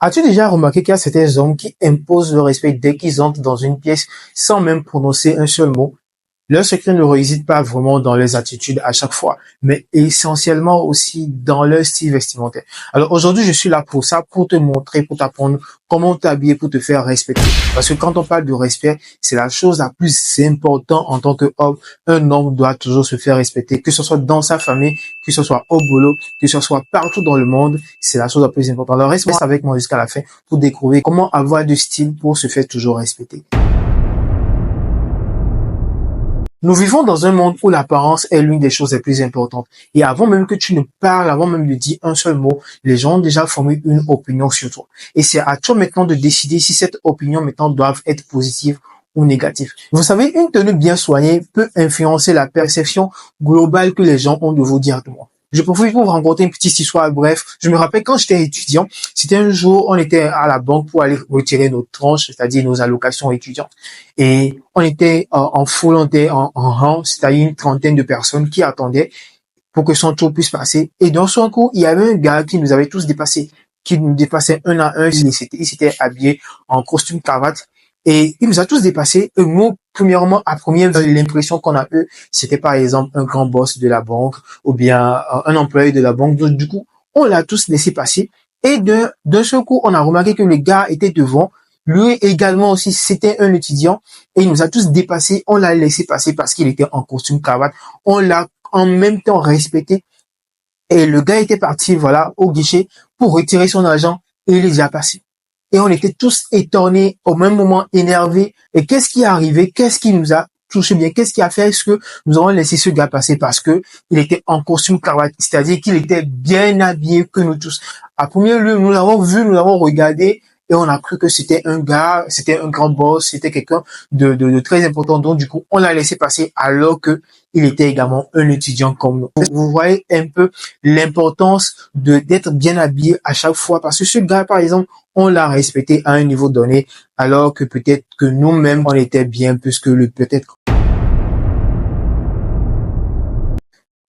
As-tu déjà remarqué qu'il y a certains hommes qui imposent le respect dès qu'ils entrent dans une pièce sans même prononcer un seul mot? Leur secret ne réside pas vraiment dans leurs attitudes à chaque fois, mais essentiellement aussi dans leur style vestimentaire. Alors aujourd'hui, je suis là pour ça, pour te montrer, pour t'apprendre comment t'habiller pour te faire respecter. Parce que quand on parle de respect, c'est la chose la plus importante en tant qu'homme. Un homme doit toujours se faire respecter, que ce soit dans sa famille, que ce soit au boulot, que ce soit partout dans le monde, c'est la chose la plus importante. Alors reste avec moi jusqu'à la fin pour découvrir comment avoir du style pour se faire toujours respecter. Nous vivons dans un monde où l'apparence est l'une des choses les plus importantes. Et avant même que tu ne parles, avant même de dire un seul mot, les gens ont déjà formé une opinion sur toi. Et c'est à toi maintenant de décider si cette opinion maintenant doit être positive ou négative. Vous savez, une tenue bien soignée peut influencer la perception globale que les gens ont de vous directement. Je profite pour vous raconter une petite histoire. Bref, je me rappelle quand j'étais étudiant, c'était un jour, on était à la banque pour aller retirer nos tranches, c'est-à-dire nos allocations étudiantes. Et on était en foule, on était en rang, c'est-à-dire une trentaine de personnes qui attendaient pour que son tour puisse passer. Et dans son coup, il y avait un gars qui nous avait tous dépassés, qui nous dépassait un à un. Il s'était habillé en costume cravate. Et il nous a tous dépassés. Et nous, premièrement, à première vue, l'impression qu'on a eu, c'était par exemple un grand boss de la banque ou bien un employé de la banque. Donc, du coup, on l'a tous laissé passer. Et d'un seul coup, on a remarqué que le gars était devant. Lui également aussi, c'était un étudiant. Et il nous a tous dépassés. On l'a laissé passer parce qu'il était en costume cravate. On l'a en même temps respecté. Et le gars était parti, voilà, au guichet pour retirer son argent et il est déjà passé. Et on était tous étonnés, au même moment énervés. Et qu'est-ce qui est arrivé? Qu'est-ce qui nous a touché bien? Qu'est-ce qui a fait ce que nous avons laissé ce gars passer? Parce que il était en costume cravate, c'est-à-dire qu'il était bien habillé que nous tous. À premier lieu, nous l'avons vu, nous l'avons regardé et on a cru que c'était un gars, c'était un grand boss, c'était quelqu'un de très important. Donc, du coup, on l'a laissé passer alors que il était également un étudiant comme nous. Vous voyez un peu l'importance d'être bien habillé à chaque fois parce que ce gars, par exemple, on l'a respecté à un niveau donné, alors que peut-être que nous-mêmes, on était bien plus que le peut-être.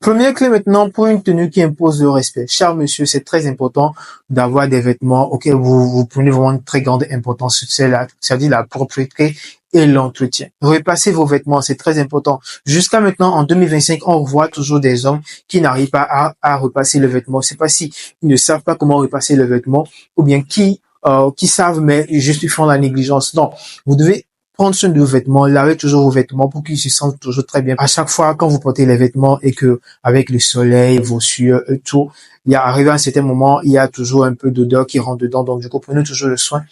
Première clé maintenant pour une tenue qui impose le respect. Cher monsieur, c'est très important d'avoir des vêtements auxquels vous prenez vraiment une très grande importance. C'est-à-dire la propreté et l'entretien. Repassez vos vêtements, c'est très important. Jusqu'à maintenant, en 2025, on voit toujours des hommes qui n'arrivent pas à repasser le vêtement. C'est pas si ils ne savent pas comment repasser le vêtement ou bien qui savent mais juste ils font la négligence. Non, vous devez prendre soin de vos vêtements, lavez toujours vos vêtements pour qu'ils se sentent toujours très bien. À chaque fois, quand vous portez les vêtements et que avec le soleil, vos sueurs et tout, il y a arrivé à un certain moment, il y a toujours un peu d'odeur qui rentre dedans. Donc, du coup, prenez toujours le soin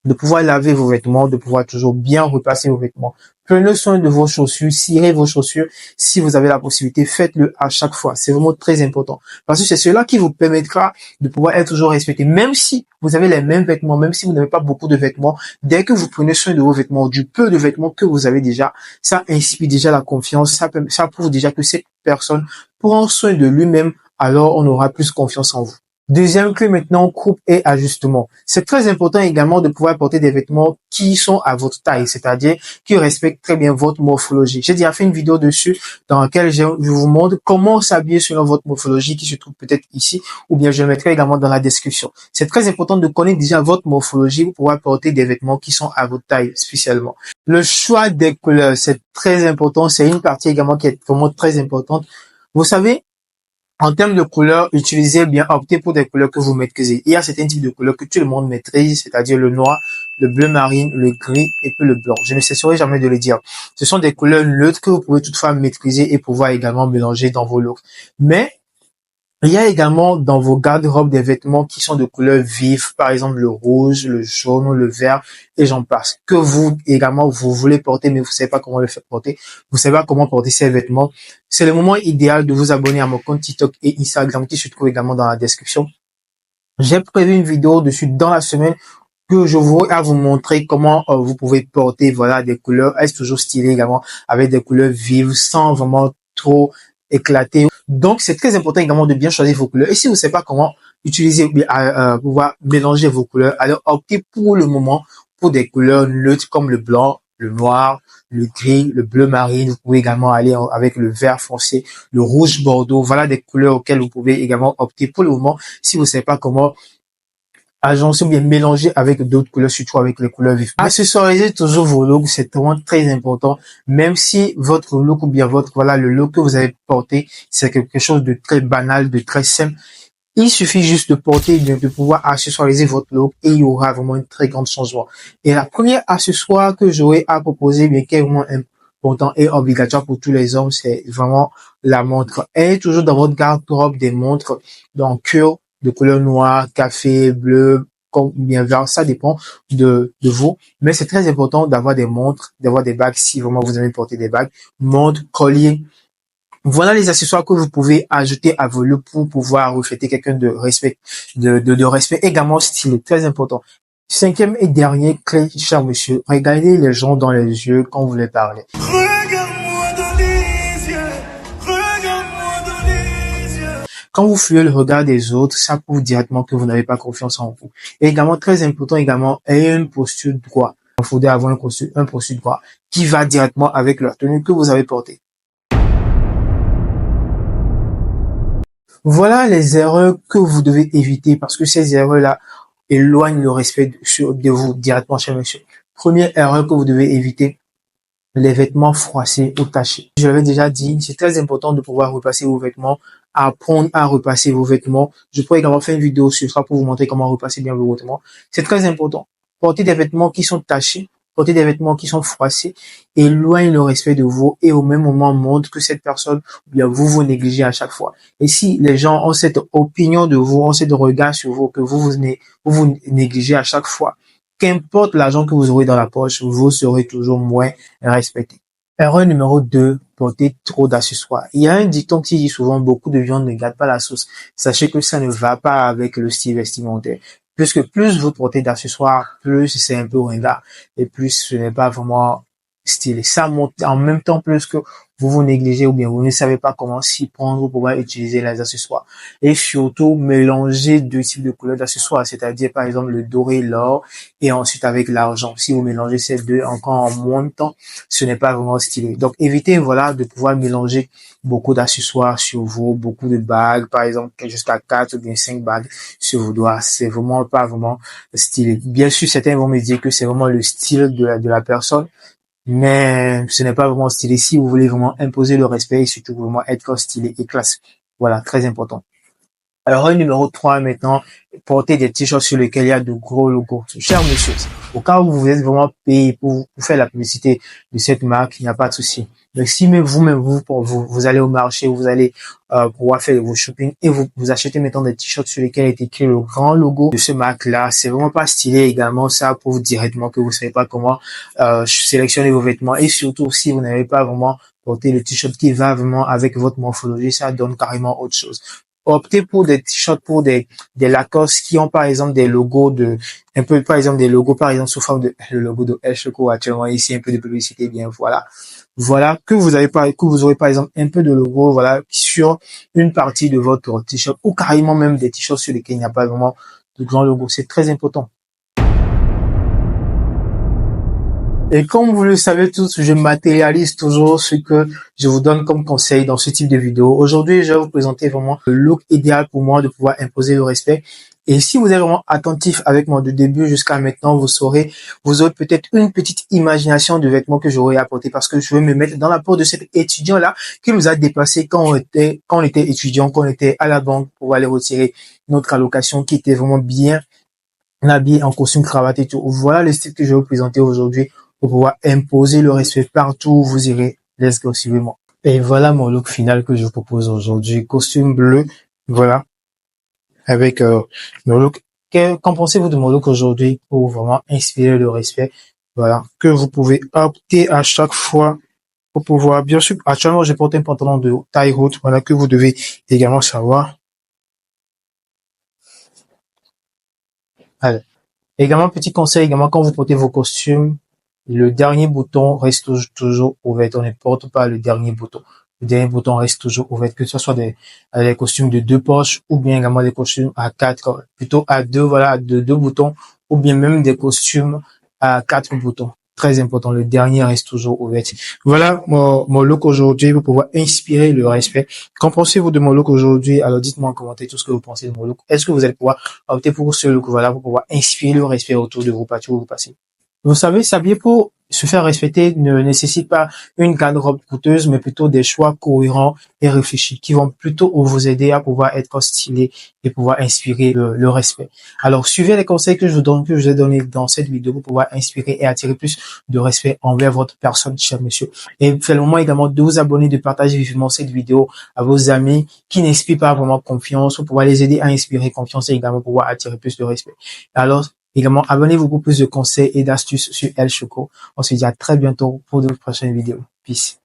de pouvoir laver vos vêtements, de pouvoir toujours bien repasser vos vêtements. Prenez soin de vos chaussures, cirez vos chaussures. Si vous avez la possibilité, faites-le à chaque fois. C'est vraiment très important. Parce que c'est cela qui vous permettra de pouvoir être toujours respecté. Même si vous avez les mêmes vêtements, même si vous n'avez pas beaucoup de vêtements, dès que vous prenez soin de vos vêtements, du peu de vêtements que vous avez déjà, ça inspire déjà la confiance. Ça prouve déjà que cette personne prend soin de lui-même. Alors, on aura plus confiance en vous. Deuxième clé maintenant, coupe et ajustement. C'est très important également de pouvoir porter des vêtements qui sont à votre taille, c'est-à-dire qui respectent très bien votre morphologie. J'ai déjà fait une vidéo dessus dans laquelle je vous montre comment s'habiller selon votre morphologie qui se trouve peut-être ici ou bien je le mettrai également dans la description. C'est très important de connaître déjà votre morphologie pour pouvoir porter des vêtements qui sont à votre taille spécialement. Le choix des couleurs, c'est très important. C'est une partie également qui est vraiment très importante. Vous savez, en termes de couleurs, utilisez bien, optez pour des couleurs que vous maîtrisez. Il y a certains types de couleurs que tout le monde maîtrise, c'est-à-dire le noir, le bleu marine, le gris et puis le blanc. Je ne cesserai jamais de le dire. Ce sont des couleurs neutres que vous pouvez toutefois maîtriser et pouvoir également mélanger dans vos looks. Mais il y a également dans vos garde-robes des vêtements qui sont de couleurs vives, par exemple le rouge, le jaune, le vert, et j'en passe. Que vous également vous voulez porter, mais vous savez pas comment le faire porter, vous savez pas comment porter ces vêtements. C'est le moment idéal de vous abonner à mon compte TikTok et Instagram qui se trouve également dans la description. J'ai prévu une vidéo dessus dans la semaine que je vais à vous montrer comment vous pouvez porter voilà des couleurs, est toujours stylé également avec des couleurs vives sans vraiment trop éclater. Donc, c'est très important également de bien choisir vos couleurs. Et si vous ne savez pas comment utiliser, pouvoir mélanger vos couleurs, alors optez pour le moment pour des couleurs neutres comme le blanc, le noir, le gris, le bleu marine. Vous pouvez également aller avec le vert foncé, le rouge bordeaux. Voilà des couleurs auxquelles vous pouvez également opter pour le moment si vous ne savez pas comment agencer ou bien mélanger avec d'autres couleurs, surtout avec les couleurs vives. Accessoiriser toujours vos looks, c'est vraiment très important. Même si votre look ou bien le look que vous avez porté, c'est quelque chose de très banal, de très simple. Il suffit juste de porter, de pouvoir accessoiriser votre look et il y aura vraiment un très grand changement. Et la première accessoire que j'aurais à proposer, bien qui est vraiment important et obligatoire pour tous les hommes, c'est vraiment la montre. Et toujours dans votre garde-robe des montres dans cuir de couleur noire, café, bleu, comme bien vert, ça dépend de vous. Mais c'est très important d'avoir des montres, d'avoir des bagues si vraiment vous aimez porter des bagues, montres, colliers. Voilà les accessoires que vous pouvez ajouter à vos looks pour pouvoir refléter quelqu'un de respect, de respect également stylé, très important. Cinquième et dernier clé, cher monsieur, regardez les gens dans les yeux quand vous les parlez. Regarde-moi dans les yeux, regarde-moi dans les yeux. Quand vous fuyez le regard des autres, ça prouve directement que vous n'avez pas confiance en vous. Et également, très important également, ayez une posture droite. Il faudrait avoir un posture droit qui va directement avec la tenue que vous avez portée. Voilà les erreurs que vous devez éviter parce que ces erreurs-là éloignent le respect de vous directement, cher monsieur. Première erreur que vous devez éviter, les vêtements froissés ou tachés. Je l'avais déjà dit, c'est très important de pouvoir repasser vos vêtements, apprendre à repasser vos vêtements. Je pourrais également faire une vidéo sur ça pour vous montrer comment repasser bien vos vêtements. C'est très important. Porter des vêtements qui sont tachés, porter des vêtements qui sont froissés, éloigne le respect de vous et au même moment montre que cette personne, bien vous négligez à chaque fois. Et si les gens ont cette opinion de vous, ont cette regard sur vous, que vous négligez à chaque fois, qu'importe l'argent que vous aurez dans la poche, vous serez toujours moins respecté. Erreur numéro 2, porter trop d'accessoires. Il y a un dicton qui dit souvent beaucoup de viande ne gâte pas la sauce. Sachez que ça ne va pas avec le style vestimentaire. Puisque plus vous portez d'accessoires, plus c'est un peu ringard et plus ce n'est pas vraiment stylé. Ça monte en même temps plus que vous négligez ou bien vous ne savez pas comment s'y prendre pour pouvoir utiliser les accessoires. Et surtout, mélanger deux types de couleurs d'accessoires, c'est-à-dire par exemple le doré, l'or et ensuite avec l'argent. Si vous mélangez ces deux encore en moins de temps, ce n'est pas vraiment stylé. Donc évitez de pouvoir mélanger beaucoup d'accessoires sur vous, beaucoup de bagues, par exemple jusqu'à 4 ou bien 5 bagues sur vos doigts. C'est vraiment pas vraiment stylé. Bien sûr, certains vont me dire que c'est vraiment le style de la personne, mais ce n'est pas vraiment stylé. Si vous voulez vraiment imposer le respect et surtout vraiment être stylé et classe. Voilà, très important. Alors, numéro 3 maintenant, porter des t-shirts sur lesquels il y a de gros logos. Cher monsieur, au cas où vous êtes vraiment payé pour faire la publicité de cette marque, il n'y a pas de souci. Donc, si même vous allez au marché, vous allez pouvoir faire vos shopping et vous achetez maintenant des t-shirts sur lesquels est écrit le grand logo de ce marque-là, c'est vraiment pas stylé également. Ça prouve directement que vous savez pas comment sélectionner vos vêtements et surtout si vous n'avez pas vraiment porté le t-shirt qui va vraiment avec votre morphologie, ça donne carrément autre chose. Optez pour des t-shirts, pour des Lacoste qui ont par exemple des logos par exemple sous forme de le logo de El Choco actuellement ici, un peu de publicité, bien voilà que vous aurez par exemple un peu de logo sur une partie de votre t-shirt ou carrément même des t-shirts sur lesquels il n'y a pas vraiment de grand logo. C'est très important. Et comme vous le savez tous, je matérialise toujours ce que je vous donne comme conseil dans ce type de vidéo. Aujourd'hui, je vais vous présenter vraiment le look idéal pour moi de pouvoir imposer le respect. Et si vous êtes vraiment attentif avec moi du début jusqu'à maintenant, vous aurez peut-être une petite imagination de vêtements que j'aurais apporté parce que je vais me mettre dans la peau de cet étudiant-là qui nous a déplacé quand on était étudiant, quand on était à la banque pour aller retirer notre allocation, qui était vraiment bien habillé en costume, cravate et tout. Voilà le style que je vais vous présenter aujourd'hui pour pouvoir imposer le respect partout où vous irez. Let's go, suivez-moi. Et voilà mon look final que je vous propose aujourd'hui. Costume bleu, voilà, avec mon look. Qu'en pensez-vous de mon look aujourd'hui pour vraiment inspirer le respect? Voilà, que vous pouvez opter à chaque fois pour pouvoir, bien sûr, actuellement, je porte un pantalon de taille haute, voilà, que vous devez également savoir. Allez. Également, petit conseil, également, quand vous portez vos costumes, le dernier bouton reste toujours ouvert. On ne porte pas le dernier bouton. Le dernier bouton reste toujours ouvert, que ce soit des costumes de 2 poches ou bien également des costumes à 4, plutôt à 2, voilà, de 2 boutons ou bien même des costumes à 4 boutons. très important. Le dernier reste toujours ouvert. Voilà mon look aujourd'hui pour pouvoir inspirer le respect. Qu'en pensez-vous de mon look aujourd'hui? Alors dites-moi en commentaire tout ce que vous pensez de mon look. Est-ce que vous allez pouvoir opter pour ce look, voilà, pour pouvoir inspirer le respect autour de vous, partout où vous passez? Vous savez, s'habiller pour se faire respecter ne nécessite pas une garde-robe coûteuse, mais plutôt des choix cohérents et réfléchis qui vont plutôt vous aider à pouvoir être stylé et pouvoir inspirer le respect. Alors, suivez les conseils que je vous donne, que je vous ai donnés dans cette vidéo pour pouvoir inspirer et attirer plus de respect envers votre personne, cher monsieur. Et c'est le moment également de vous abonner, de partager vivement cette vidéo à vos amis qui n'inspirent pas vraiment confiance pour pouvoir les aider à inspirer confiance et également pouvoir attirer plus de respect. Alors, également, abonnez-vous pour plus de conseils et d'astuces sur El Choco. On se dit à très bientôt pour de prochaines vidéos. Peace.